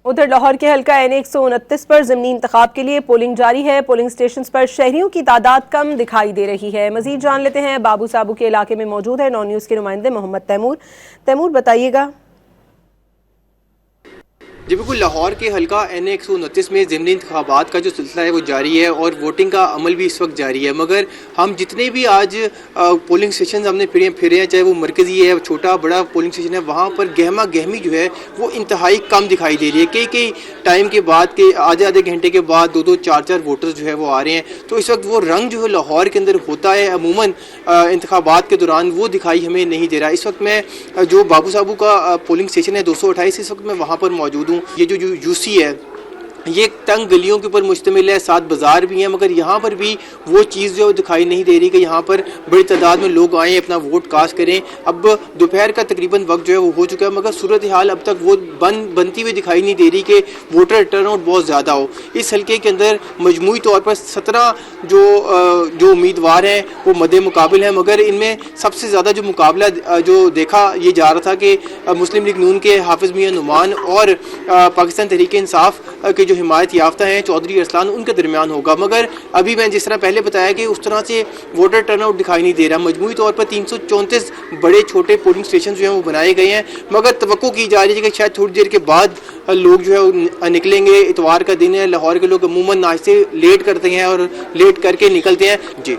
ادھر لاہور کے حلقہ این 129 پر ضمنی انتخاب کے لیے پولنگ جاری ہے۔ پولنگ سٹیشنز پر شہریوں کی تعداد کم دکھائی دے رہی ہے۔ مزید جان لیتے ہیں، بابو صابو کے علاقے میں موجود ہے نو نیوز کے نمائندے محمد تیمور۔ تیمور بتائیے گا۔ جی بالکل، لاہور کے حلقہ این 129 میں ضمنی انتخابات کا جو سلسلہ ہے وہ جاری ہے اور ووٹنگ کا عمل بھی اس وقت جاری ہے، مگر ہم جتنے بھی آج پولنگ سٹیشنز ہم نے پھرے ہیں، چاہے وہ مرکزی ہے، چھوٹا بڑا پولنگ سٹیشن ہے، وہاں پر گہما گہمی جو ہے وہ انتہائی کم دکھائی دے رہی ہے۔ کئی ٹائم کے بعد کے آدھے گھنٹے کے بعد دو چار ووٹرز جو ہے وہ آ رہے ہیں، تو اس وقت وہ رنگ جو ہے لاہور کے اندر ہوتا ہے عموماً انتخابات کے دوران، وہ دکھائی ہمیں نہیں دے رہا۔ اس وقت میں جو بابو صابو کا پولنگ سٹیشن ہے 228، اس وقت میں وہاں پر موجود ہوں۔ یہ جو یوسی ہے یہ تنگ گلیوں کے اوپر مشتمل ہے، ساتھ بازار بھی ہیں، مگر یہاں پر بھی وہ چیز جو دکھائی نہیں دے رہی کہ یہاں پر بڑی تعداد میں لوگ آئیں، اپنا ووٹ کاسٹ کریں۔ اب دوپہر کا تقریباً وقت جو ہے وہ ہو چکا ہے، مگر صورتحال اب تک وہ بنتی ہوئی دکھائی نہیں دے رہی کہ ووٹر ٹرن آؤٹ بہت زیادہ ہو۔ اس حلقے کے اندر مجموعی طور پر 17 جو امیدوار ہیں وہ مد مقابل ہیں، مگر ان میں سب سے زیادہ جو مقابلہ جو دیکھا یہ جا رہا تھا کہ مسلم لیگ نون کے حافظ میاں نعمان اور پاکستان تحریک انصاف کے جو حمایت یافتہ ہیں چودھری ارسلان، ان کے درمیان ہوگا، مگر ابھی میں جس طرح پہلے بتایا کہ اس طرح سے ووٹر ٹرن آؤٹ دکھائی نہیں دے رہا۔ مجموعی طور پر 334 بڑے چھوٹے پولنگ سٹیشن جو ہیں وہ بنائے گئے ہیں، مگر توقع کی جا رہی ہے کہ شاید تھوڑی دیر کے بعد لوگ جو ہے نکلیں گے۔ اتوار کا دن ہے، لاہور کے لوگ عموماً ناشتے لیٹ کرتے ہیں اور لیٹ کر کے نکلتے ہیں۔ جی